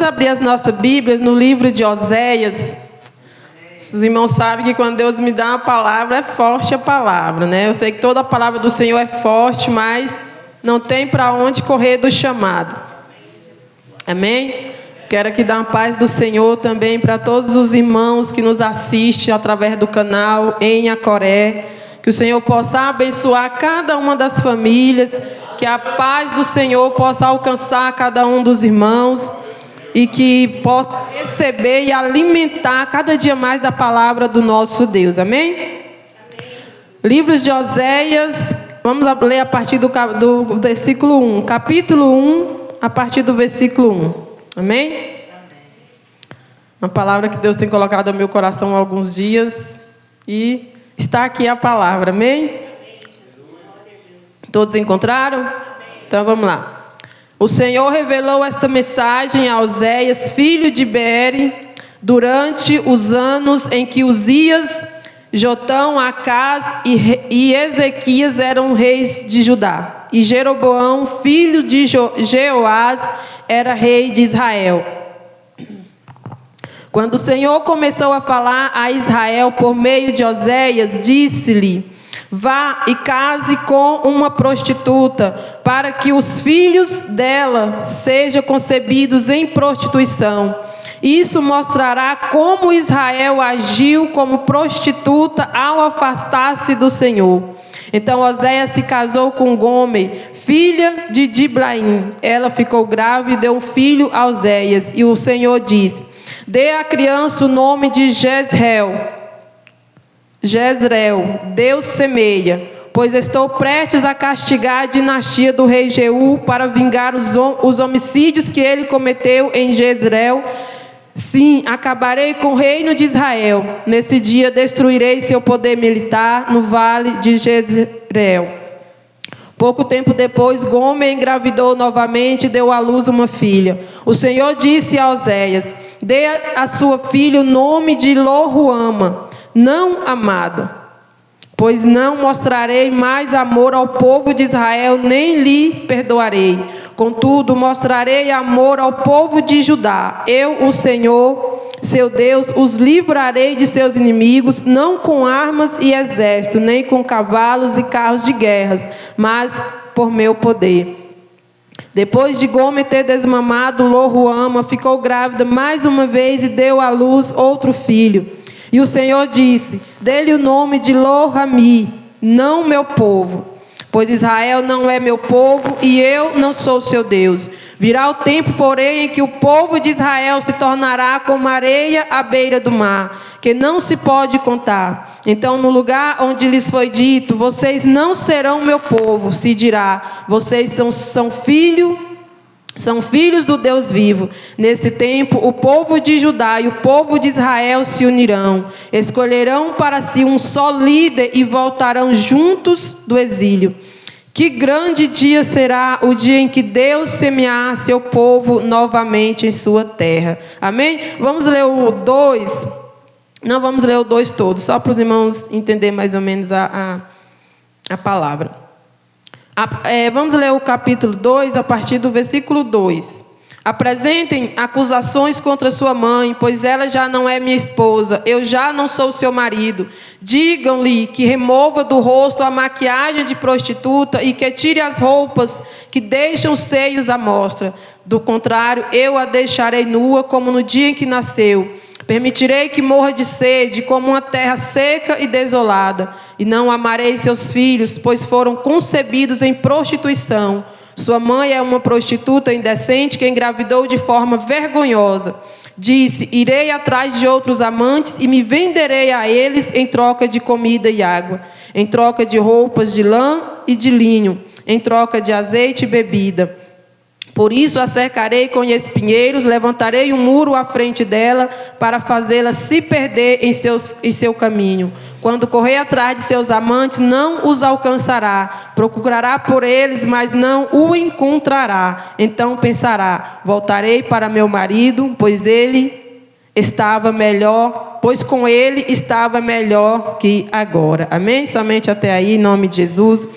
abrir as nossas Bíblias no livro de Oséias. Os irmãos sabem que quando Deus me dá uma palavra, é forte a palavra, né? Eu sei que toda a palavra do Senhor é forte, mas não tem para onde correr do chamado. Amém? Quero aqui dar uma paz do Senhor também para todos os irmãos que nos assistem através do canal em Acoré. Que o Senhor possa abençoar cada uma das famílias, que a paz do Senhor possa alcançar cada um dos irmãos e que possa receber e alimentar cada dia mais da palavra do nosso Deus. Amém? Livros de Oséias, vamos ler a partir do versículo 1. Capítulo 1, a partir do versículo 1. Amém? Uma palavra que Deus tem colocado no meu coração há alguns dias e está aqui a palavra. Amém? Todos encontraram? Então vamos lá. O Senhor revelou esta mensagem a Oséias, filho de Beeri, durante os anos em que Uzias, Jotão, Acaz e Ezequias eram reis de Judá. E Jeroboão, filho de Jeoás, era rei de Israel. Quando o Senhor começou a falar a Israel por meio de Oséias, disse-lhe: vá e case com uma prostituta, para que os filhos dela sejam concebidos em prostituição. Isso mostrará como Israel agiu como prostituta ao afastar-se do Senhor. Então Oséias se casou com Gomer, filha de Diblaim. Ela ficou grávida e deu um filho a Oséias. E o Senhor disse: dê à criança o nome de Jezreel, Deus semeia, pois estou prestes a castigar a dinastia do rei Jeú para vingar os homicídios que ele cometeu em Jezreel. Sim, acabarei com o reino de Israel. Nesse dia destruirei seu poder militar no vale de Jezreel. Pouco tempo depois, Gomer engravidou novamente e deu à luz uma filha. O Senhor disse a Oséias: dê a sua filha o nome de Lo-ruama, não amada, pois não mostrarei mais amor ao povo de Israel, nem lhe perdoarei. Contudo, mostrarei amor ao povo de Judá. Eu, o Senhor, seu Deus, os livrarei de seus inimigos, não com armas e exército, nem com cavalos e carros de guerras, mas por meu poder. Depois de Gomer ter desmamado Lo-ruama, ficou grávida mais uma vez e deu à luz outro filho. E o Senhor disse: dê-lhe o nome de Lo-rami, não meu povo, pois Israel não é meu povo e eu não sou seu Deus. Virá o tempo, porém, em que o povo de Israel se tornará como areia à beira do mar, que não se pode contar. Então, no lugar onde lhes foi dito: vocês não serão meu povo, se dirá: vocês são filhos do Deus vivo. Nesse tempo, o povo de Judá e o povo de Israel se unirão, escolherão para si um só líder e voltarão juntos do exílio. Que grande dia será o dia em que Deus semear seu povo novamente em sua terra. Amém? Vamos ler o 2. Não vamos ler o 2 todo, só para os irmãos entenderem mais ou menos a palavra. Vamos ler o capítulo 2, a partir do versículo 2. Apresentem acusações contra sua mãe, pois ela já não é minha esposa, eu já não sou seu marido. Digam-lhe que remova do rosto a maquiagem de prostituta e que tire as roupas que deixam os seios à mostra. Do contrário, eu a deixarei nua como no dia em que nasceu. Permitirei que morra de sede, como uma terra seca e desolada. E não amarei seus filhos, pois foram concebidos em prostituição. Sua mãe é uma prostituta indecente que engravidou de forma vergonhosa. Disse: irei atrás de outros amantes e me venderei a eles em troca de comida e água, em troca de roupas de lã e de linho, em troca de azeite e bebida. Por isso a cercarei com espinheiros, levantarei um muro à frente dela, para fazê-la se perder em seu caminho. Quando correr atrás de seus amantes, não os alcançará. Procurará por eles, mas não o encontrará. Então pensará: voltarei para meu marido, pois com ele estava melhor que agora. Amém? Somente até aí, em nome de Jesus.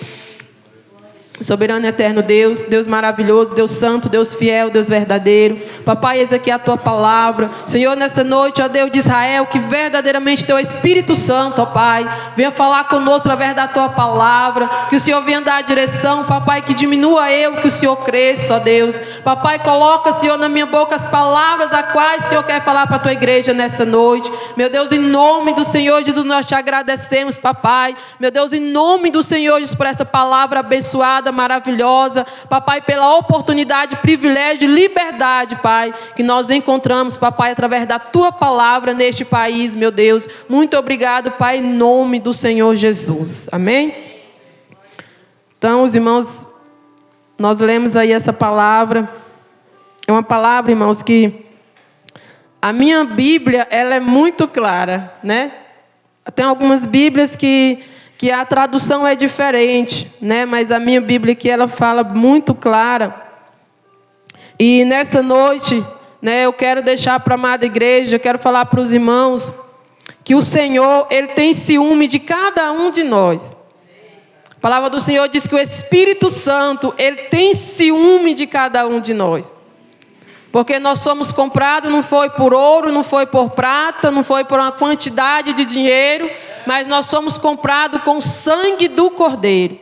Soberano e eterno Deus, Deus maravilhoso, Deus santo, Deus fiel, Deus verdadeiro. Papai, eis aqui a tua palavra. Senhor, nesta noite, ó Deus de Israel, que verdadeiramente teu Espírito Santo, ó Pai, venha falar conosco através da tua palavra. Que o Senhor venha dar a direção, papai, que diminua eu, que o Senhor cresça, ó Deus. Papai, coloca, Senhor, na minha boca as palavras a quais o Senhor quer falar para a tua igreja nesta noite. Meu Deus, em nome do Senhor Jesus, nós te agradecemos, papai. Meu Deus, em nome do Senhor Jesus, por esta palavra abençoada, maravilhosa, papai, pela oportunidade, privilégio e liberdade, pai, que nós encontramos, papai, através da tua palavra neste país, meu Deus. Muito obrigado, pai, em nome do Senhor Jesus. Amém? Então, os irmãos, nós lemos aí essa palavra. É uma palavra, irmãos, que a minha Bíblia, ela é muito clara, né? Tem algumas Bíblias que a tradução é diferente, né? Mas a minha Bíblia aqui, ela fala muito clara. E nessa noite, né, eu quero deixar para a amada igreja, eu quero falar para os irmãos, que o Senhor, Ele tem ciúme de cada um de nós. A palavra do Senhor diz que o Espírito Santo, Ele tem ciúme de cada um de nós. Porque nós somos comprados, não foi por ouro, não foi por prata, não foi por uma quantidade de dinheiro, mas nós somos comprados com o sangue do Cordeiro.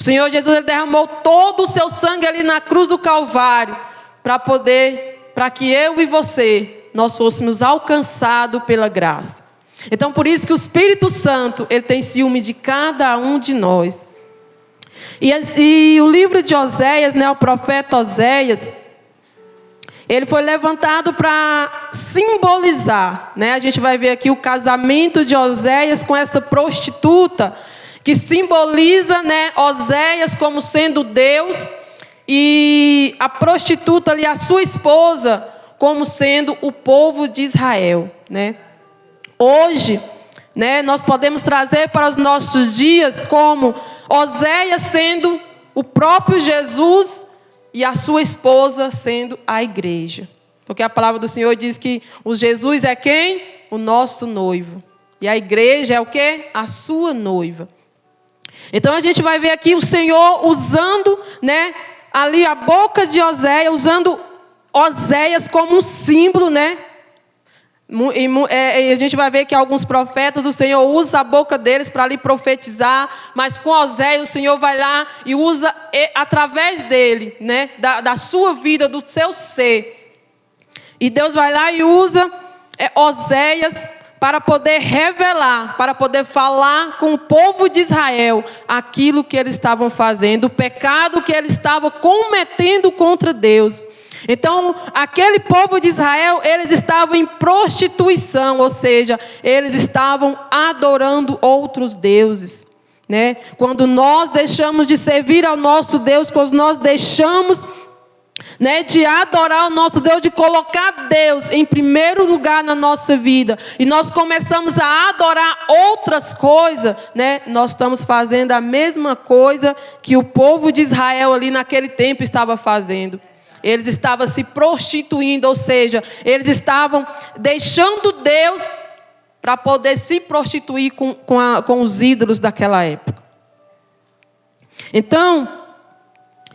O Senhor Jesus, Ele derramou todo o seu sangue ali na cruz do Calvário, para que eu e você, nós fôssemos alcançados pela graça. Então, por isso que o Espírito Santo, Ele tem ciúme de cada um de nós. E o livro de Oséias, né, o profeta Oséias, ele foi levantado para simbolizar, né? A gente vai ver aqui o casamento de Oséias com essa prostituta, que simboliza, né, Oséias como sendo Deus, e a prostituta ali, a sua esposa, como sendo o povo de Israel, né? Hoje, né, nós podemos trazer para os nossos dias como Oséias sendo o próprio Jesus, e a sua esposa sendo a igreja. Porque a palavra do Senhor diz que o Jesus é quem? O nosso noivo. E a igreja é o quê? A sua noiva. Então a gente vai ver aqui o Senhor usando, né, ali a boca de Oséias, usando Oséias como um símbolo, né? E a gente vai ver que alguns profetas, o Senhor usa a boca deles para ali profetizar, mas com Oséias o Senhor vai lá e usa através dele, né, da sua vida, do seu ser. E Deus vai lá e usa Oséias para poder revelar, para poder falar com o povo de Israel aquilo que eles estavam fazendo, o pecado que eles estavam cometendo contra Deus. Então, aquele povo de Israel, eles estavam em prostituição, ou seja, eles estavam adorando outros deuses, né? Quando nós deixamos de servir ao nosso Deus, quando nós deixamos, né, de adorar o nosso Deus, de colocar Deus em primeiro lugar na nossa vida, e nós começamos a adorar outras coisas, né, nós estamos fazendo a mesma coisa que o povo de Israel ali naquele tempo estava fazendo. Eles estavam se prostituindo, ou seja, eles estavam deixando Deus para poder se prostituir com os ídolos daquela época. Então,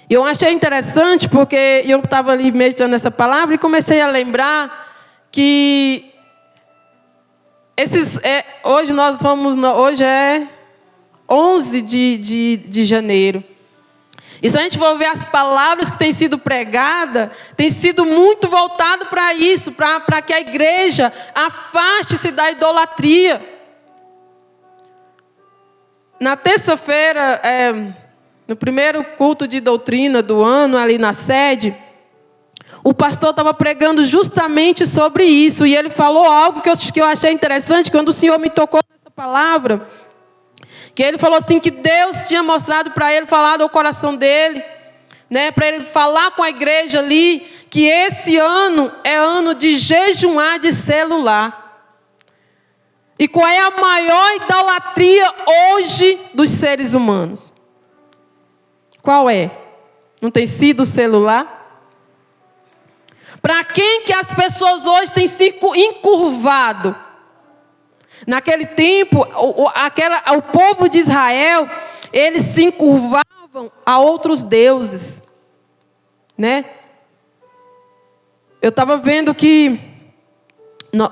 eu achei interessante porque eu estava ali meditando nessa palavra e comecei a lembrar que hoje é 11 de janeiro. E se a gente for ver as palavras que têm sido pregadas, tem sido muito voltado para isso, para que a igreja afaste-se da idolatria. Na terça-feira, no primeiro culto de doutrina do ano, ali na sede, o pastor estava pregando justamente sobre isso. E ele falou algo que eu achei interessante, quando o Senhor me tocou nessa palavra. Que ele falou assim, que Deus tinha mostrado para ele, falado ao coração dele, né, para ele falar com a igreja ali, que esse ano é ano de jejuar de celular. E qual é a maior idolatria hoje dos seres humanos? Qual é? Não tem sido o celular? Para quem que as pessoas hoje têm se encurvado? Naquele tempo, o povo de Israel, eles se encurvavam a outros deuses, né? Eu estava vendo que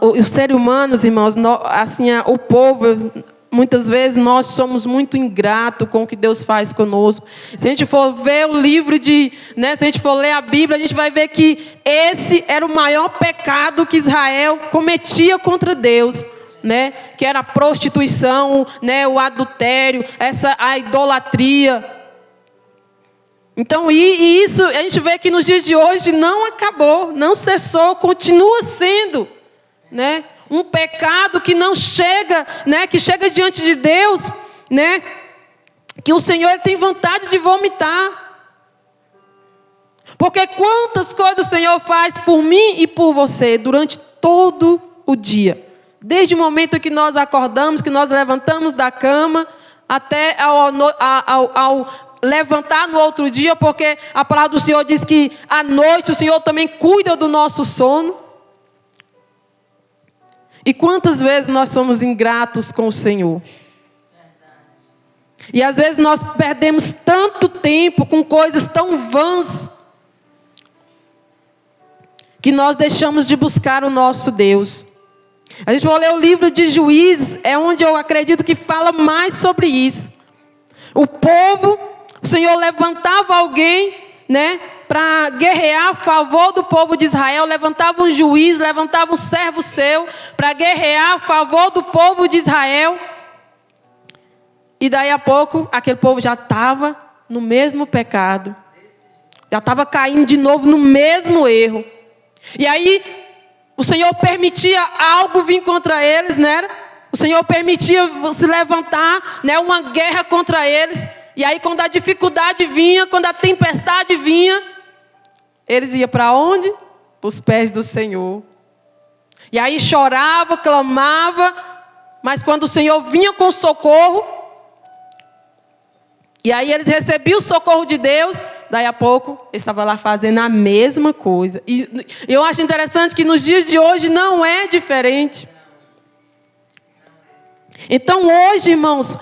os seres humanos, irmãos, assim, o povo, muitas vezes nós somos muito ingratos com o que Deus faz conosco. Se a gente for ver o livro se a gente for ler a Bíblia, a gente vai ver que esse era o maior pecado que Israel cometia contra Deus, né? Que era a prostituição, né? O adultério, a idolatria. Então, e isso a gente vê que nos dias de hoje não acabou, não cessou, continua sendo, né? Um pecado que não chega, né? Que chega diante de Deus, né? Que o Senhor tem vontade de vomitar. Porque quantas coisas o Senhor faz por mim e por você durante todo o dia. Desde o momento que nós acordamos, que nós levantamos da cama, até ao levantar no outro dia, porque a palavra do Senhor diz que à noite o Senhor também cuida do nosso sono. E quantas vezes nós somos ingratos com o Senhor? E às vezes nós perdemos tanto tempo com coisas tão vãs, que nós deixamos de buscar o nosso Deus. A gente vai ler o livro de Juízes, é onde eu acredito que fala mais sobre isso. O Senhor levantava alguém, né, para guerrear a favor do povo de Israel, levantava um juiz, levantava um servo seu, para guerrear a favor do povo de Israel. E daí a pouco, aquele povo já estava no mesmo pecado. Já estava caindo de novo no mesmo erro. E aí, o Senhor permitia algo vir contra eles, né? O Senhor permitia se levantar, né, uma guerra contra eles. E aí, quando a dificuldade vinha, quando a tempestade vinha, eles iam para onde? Para os pés do Senhor. E aí chorava, clamava, mas quando o Senhor vinha com socorro, e aí eles recebiam o socorro de Deus, daí a pouco, eles estavam lá fazendo a mesma coisa. E eu acho interessante que nos dias de hoje não é diferente. Então hoje, irmãos,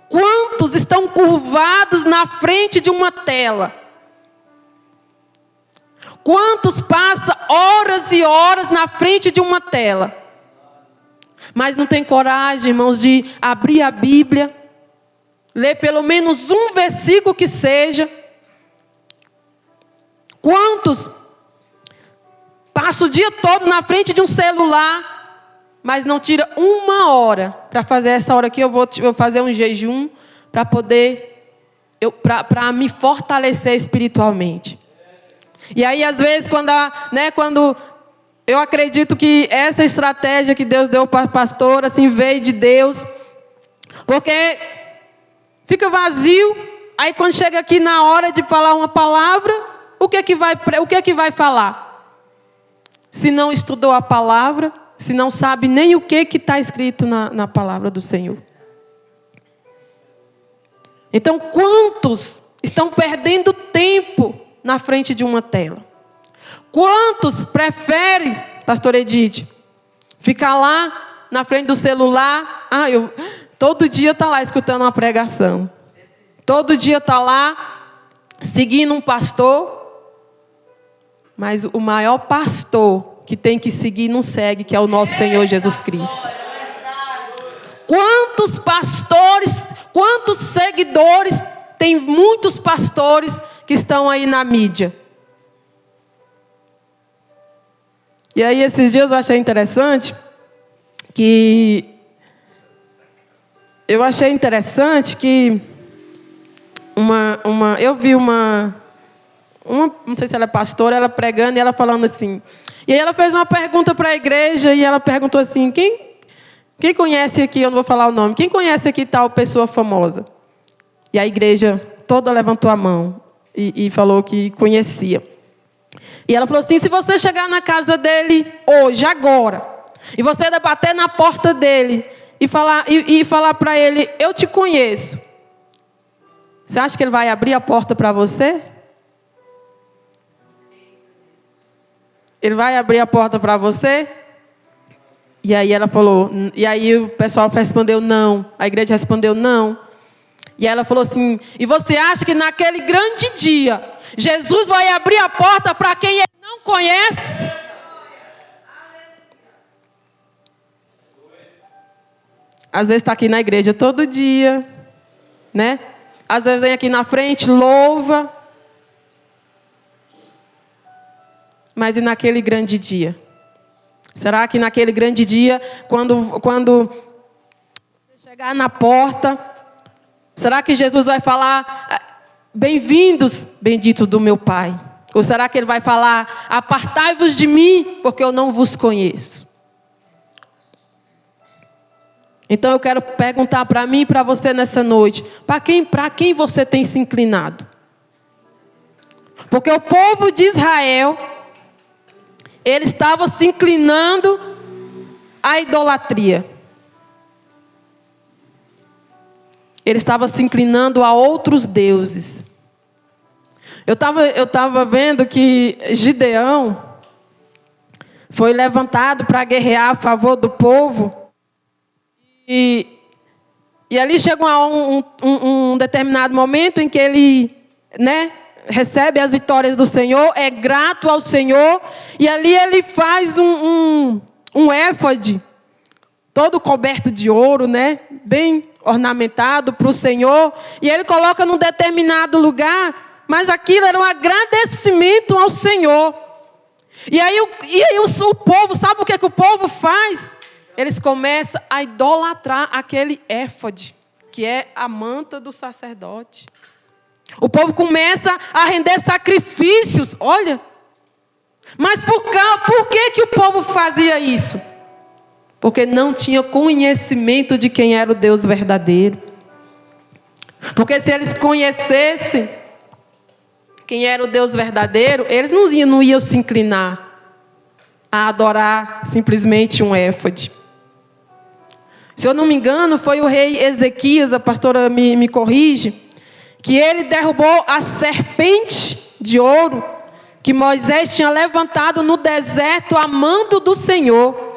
quantos estão curvados na frente de uma tela? Quantos passam horas e horas na frente de uma tela? Mas não tem coragem, irmãos, de abrir a Bíblia, ler pelo menos um versículo que seja. Quantos passam o dia todo na frente de um celular, mas não tira uma hora para fazer essa hora aqui? Eu vou fazer um jejum para poder, para me fortalecer espiritualmente. E aí, às vezes, quando eu acredito que essa estratégia que Deus deu para a pastora, assim, veio de Deus, porque fica vazio, aí quando chega aqui na hora de falar uma palavra, o que é que vai falar? Se não estudou a palavra, se não sabe nem o que está escrito na palavra do Senhor. Então, quantos estão perdendo tempo na frente de uma tela? Quantos preferem, pastor Edith, ficar lá na frente do celular? Todo dia está lá escutando uma pregação. Todo dia está lá seguindo um pastor. Mas o maior pastor que tem que seguir não segue, que é o nosso Senhor Jesus Cristo. Quantos pastores, quantos seguidores, tem muitos pastores que estão aí na mídia. E aí esses dias eu achei interessante que eu vi uma não sei se ela é pastora, ela pregando e ela falando assim. E aí ela fez uma pergunta para a igreja e ela perguntou assim: quem conhece aqui, eu não vou falar o nome, quem conhece aqui tal pessoa famosa? E a igreja toda levantou a mão e falou que conhecia. E ela falou assim: se você chegar na casa dele hoje, agora, e você bater na porta dele e falar para ele: eu te conheço, você acha que ele vai abrir a porta para você? Ele vai abrir a porta para você? E aí ela falou, e aí o pessoal respondeu não. A igreja respondeu não. E ela falou assim: e você acha que naquele grande dia, Jesus vai abrir a porta para quem ele não conhece? Às vezes está aqui na igreja todo dia, né? Às vezes vem aqui na frente, louva. Mas e naquele grande dia? Será que naquele grande dia, quando você chegar na porta, será que Jesus vai falar: bem-vindos, benditos do meu Pai? Ou será que ele vai falar: apartai-vos de mim, porque eu não vos conheço? Então eu quero perguntar para mim e para você nessa noite: para quem você tem se inclinado? Porque o povo de Israel, ele estava se inclinando à idolatria. Ele estava se inclinando a outros deuses. Eu estava vendo que Gideão foi levantado para guerrear a favor do povo. E ali chegou a um determinado momento em que ele, né, recebe as vitórias do Senhor, é grato ao Senhor, e ali ele faz um éfode, todo coberto de ouro, né, bem ornamentado para o Senhor, e ele coloca num determinado lugar, mas aquilo era um agradecimento ao Senhor. E aí o povo, sabe o que o povo faz? Eles começam a idolatrar aquele éfode, que é a manta do sacerdote. O povo começa a render sacrifícios, olha. Mas por que o povo fazia isso? Porque não tinha conhecimento de quem era o Deus verdadeiro. Porque se eles conhecessem quem era o Deus verdadeiro, eles não iam se inclinar a adorar simplesmente um éfode. Se eu não me engano, foi o rei Ezequias, a pastora me corrige, que ele derrubou a serpente de ouro que Moisés tinha levantado no deserto a mando do Senhor.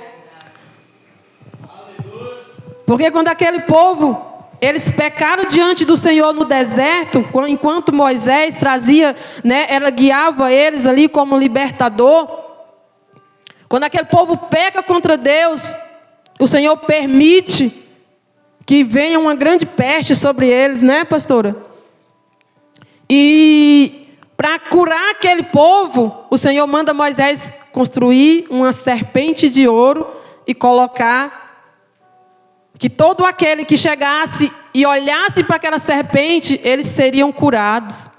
Porque quando aquele povo, eles pecaram diante do Senhor no deserto, enquanto Moisés trazia, né, ela guiava eles ali como libertador. Quando aquele povo peca contra Deus, o Senhor permite que venha uma grande peste sobre eles, né, pastora? E para curar aquele povo, o Senhor manda Moisés construir uma serpente de ouro e colocar que todo aquele que chegasse e olhasse para aquela serpente, eles seriam curados.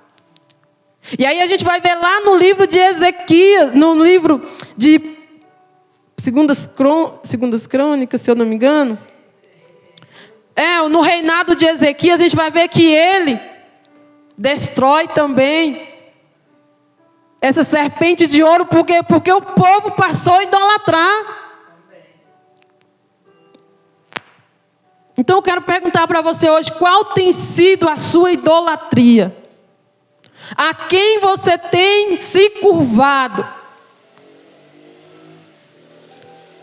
E aí a gente vai ver lá no livro de Ezequias, no livro de Segundas Crônicas, se eu não me engano. No reinado de Ezequias, a gente vai ver que ele destrói também essa serpente de ouro, porque o povo passou a idolatrar. Então eu quero perguntar para você hoje: qual tem sido a sua idolatria? A quem você tem se curvado?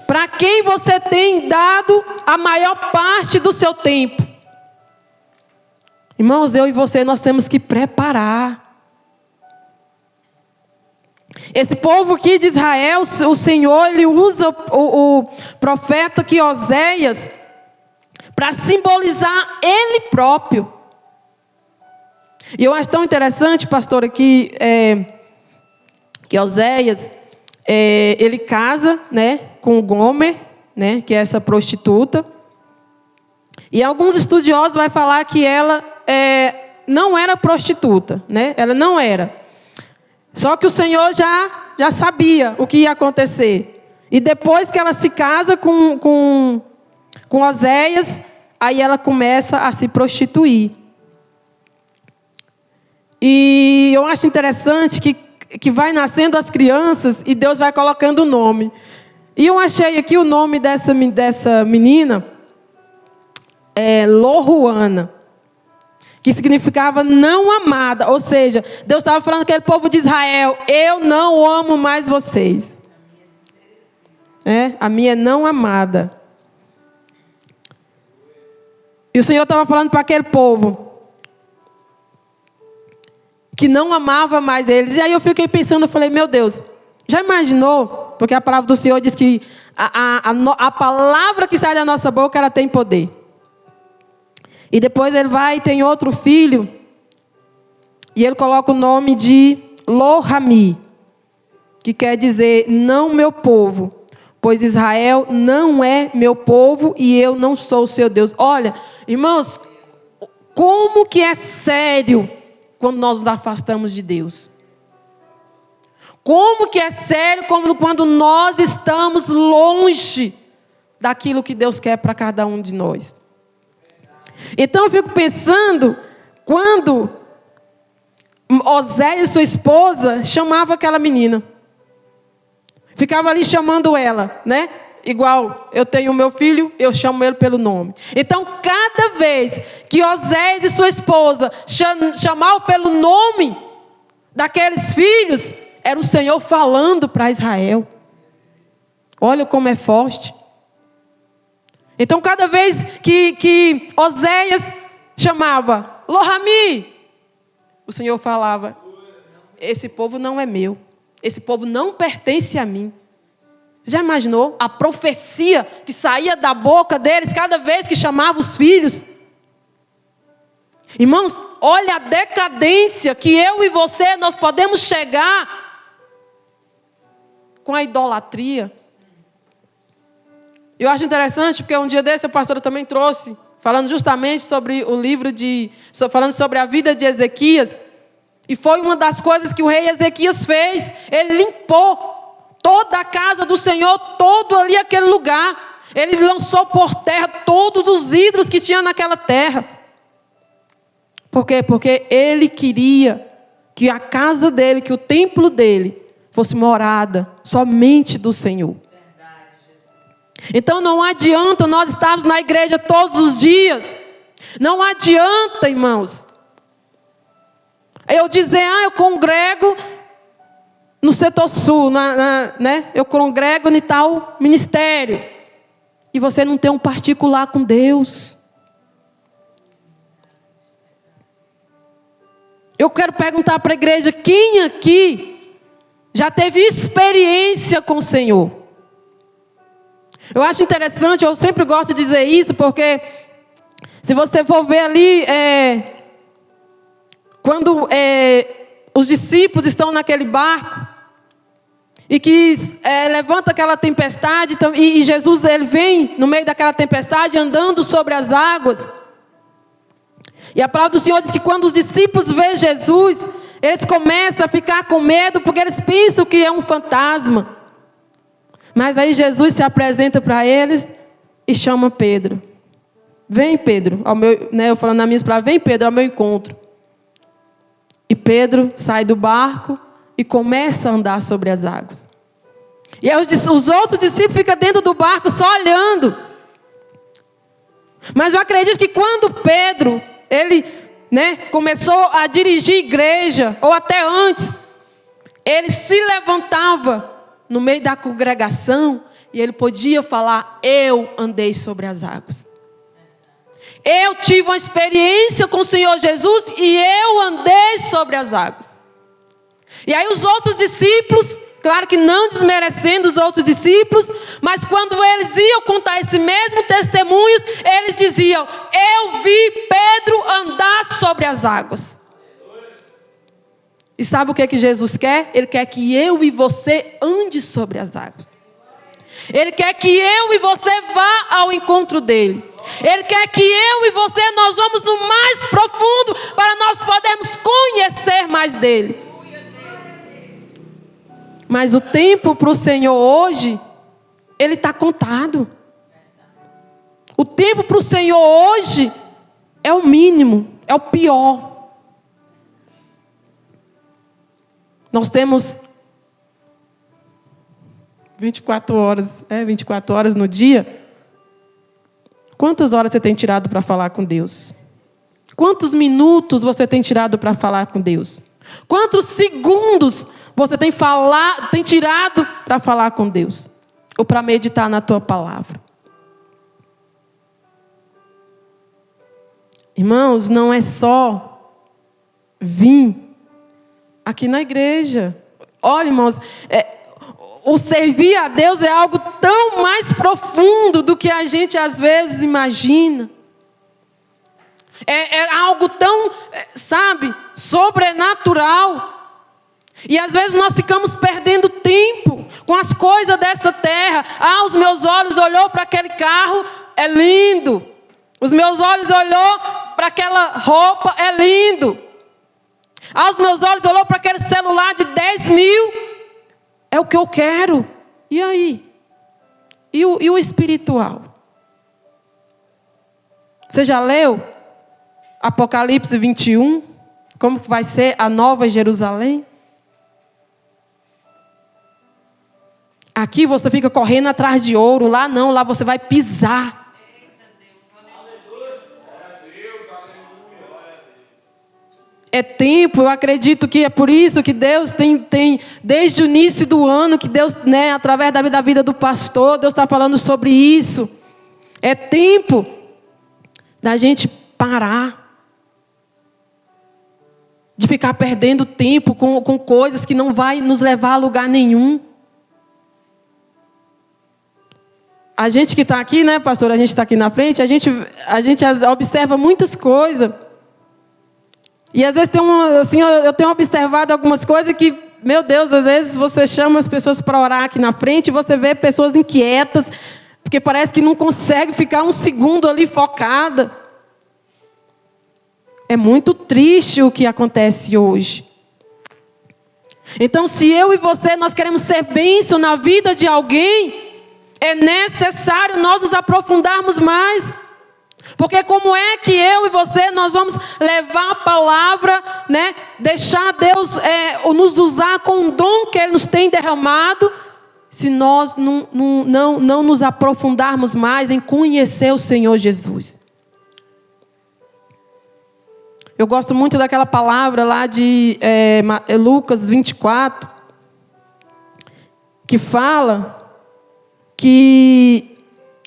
Para quem você tem dado a maior parte do seu tempo? Irmãos, eu e você, nós temos que preparar. Esse povo aqui de Israel, o Senhor, ele usa o profeta aqui, Oséias, para simbolizar ele próprio. E eu acho tão interessante, pastor, aqui, que Oséias, ele casa, né, com Gomer, né, que é essa prostituta. E alguns estudiosos vão falar que ela não era prostituta, né? Ela não era. Só que o Senhor já sabia o que ia acontecer. E depois que ela se casa com Oséias, aí ela começa a se prostituir. E eu acho interessante que vai nascendo as crianças e Deus vai colocando o nome. E eu achei aqui o nome dessa menina, Loruana, que significava não amada. Ou seja, Deus estava falando com aquele povo de Israel: eu não amo mais vocês. A minha não amada. E o Senhor estava falando para aquele povo: que não amava mais eles. E aí eu fiquei pensando, eu falei, meu Deus, já imaginou? Porque a palavra do Senhor diz que a palavra que sai da nossa boca, ela tem poder. E depois ele vai e tem outro filho, e ele coloca o nome de Lo-Ami, que quer dizer, não meu povo, pois Israel não é meu povo e eu não sou o seu Deus. Olha, irmãos, como que é sério quando nós nos afastamos de Deus? Como que é sério quando nós estamos longe daquilo que Deus quer para cada um de nós? Então eu fico pensando, quando Oséias e sua esposa chamava aquela menina, ficava ali chamando ela, né? Igual eu tenho o meu filho, eu chamo ele pelo nome. Então, cada vez que Oséias e sua esposa chamavam pelo nome daqueles filhos, era o Senhor falando para Israel. Olha como é forte. Então, cada vez que Oséias chamava Lo-Ami, o Senhor falava, esse povo não é meu. Esse povo não pertence a mim. Já imaginou a profecia que saía da boca deles cada vez que chamava os filhos? Irmãos, olha a decadência que eu e você nós podemos chegar com a idolatria. Eu acho interessante porque um dia desse a pastora também trouxe, falando justamente sobre o livro falando sobre a vida de Ezequias. E foi uma das coisas que o rei Ezequias fez. Ele limpou toda a casa do Senhor, todo ali aquele lugar. Ele lançou por terra todos os ídolos que tinha naquela terra. Por quê? Porque ele queria que a casa dele, que o templo dele, fosse morada somente do Senhor. Então não adianta nós estarmos na igreja todos os dias. Não adianta, irmãos, eu dizer, eu congrego no setor sul, né? Eu congrego em tal ministério. E você não tem um particular com Deus. Eu quero perguntar para a igreja, quem aqui já teve experiência com o Senhor? Eu acho interessante, eu sempre gosto de dizer isso, porque se você for ver ali, quando os discípulos estão naquele barco, e que levanta aquela tempestade, e Jesus ele vem no meio daquela tempestade, andando sobre as águas. E a palavra do Senhor diz que quando os discípulos veem Jesus, eles começam a ficar com medo, porque eles pensam que é um fantasma. Mas aí Jesus se apresenta para eles e chama Pedro. Vem, Pedro, eu falando nas minhas palavras, vem, Pedro, ao meu encontro. E Pedro sai do barco e começa a andar sobre as águas. E aí os outros discípulos ficam dentro do barco só olhando. Mas eu acredito que quando Pedro, ele começou a dirigir a igreja, ou até antes, ele se levantava no meio da congregação e ele podia falar, eu andei sobre as águas. Eu tive uma experiência com o Senhor Jesus e eu andei sobre as águas. E aí os outros discípulos, claro que não desmerecendo os outros discípulos, mas quando eles iam contar esse mesmo testemunho, eles diziam, eu vi Pedro andar sobre as águas. E sabe o que Jesus quer? Ele quer que eu e você ande sobre as águas. Ele quer que eu e você vá ao encontro dele. Ele quer que eu e você, nós vamos no mais profundo para nós podermos conhecer mais dele. Mas o tempo para o Senhor hoje, ele está contado. O tempo para o Senhor hoje é o mínimo, é o pior. Nós temos 24 horas no dia. Quantas horas você tem tirado para falar com Deus? Quantos minutos você tem tirado para falar com Deus? Quantos segundos você tem tirado para falar com Deus? Ou para meditar na tua palavra? Irmãos, não é só vir aqui na igreja. Olha, irmãos, o servir a Deus é algo tão mais profundo do que a gente às vezes imagina. É algo tão, sobrenatural. E às vezes nós ficamos perdendo tempo com as coisas dessa terra. Os meus olhos olhou para aquele carro, é lindo. Os meus olhos olhou para aquela roupa, é lindo. Os meus olhos olhou para aquele celular de 10 mil, é o que eu quero. E aí? E o espiritual? Você já leu Apocalipse 21? Como vai ser a nova Jerusalém? Aqui você fica correndo atrás de ouro, lá não, lá você vai pisar. É tempo, eu acredito que é por isso que Deus tem desde o início do ano, que Deus, através da vida do pastor, Deus está falando sobre isso. É tempo da gente parar, de ficar perdendo tempo com coisas que não vai nos levar a lugar nenhum. A gente que está aqui, pastor, a gente está aqui na frente, a gente observa muitas coisas. E às vezes eu tenho observado algumas coisas que, meu Deus, às vezes você chama as pessoas para orar aqui na frente e você vê pessoas inquietas, porque parece que não consegue ficar um segundo ali focada. É muito triste o que acontece hoje. Então, se eu e você, nós queremos ser bênção na vida de alguém, é necessário nós nos aprofundarmos mais. Porque como é que eu e você, nós vamos levar a palavra, deixar Deus nos usar com o dom que Ele nos tem derramado, se nós não nos aprofundarmos mais em conhecer o Senhor Jesus. Eu gosto muito daquela palavra lá de Lucas 24, que fala que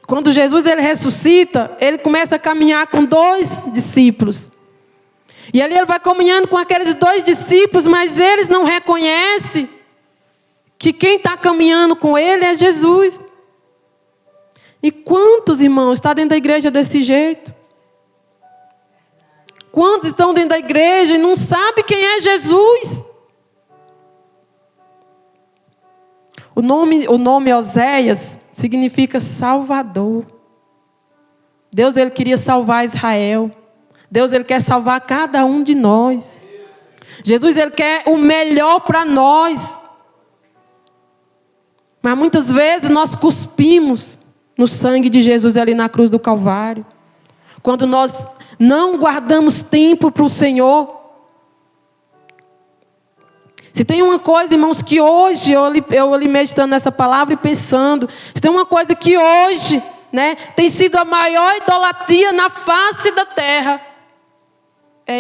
quando Jesus ele ressuscita, ele começa a caminhar com 2 discípulos. E ali ele vai caminhando com aqueles 2 discípulos, mas eles não reconhecem que quem está caminhando com ele é Jesus. E quantos irmãos estão dentro da igreja desse jeito? Quantos estão dentro da igreja e não sabem quem é Jesus? O nome Oséias significa Salvador. Deus ele queria salvar Israel. Deus ele quer salvar cada um de nós. Jesus ele quer o melhor para nós. Mas muitas vezes nós cuspimos no sangue de Jesus ali na cruz do Calvário. Quando nós não guardamos tempo para o Senhor. Se tem uma coisa, irmãos, que hoje, eu ali meditando nessa palavra e pensando, se tem uma coisa que hoje, tem sido a maior idolatria na face da terra,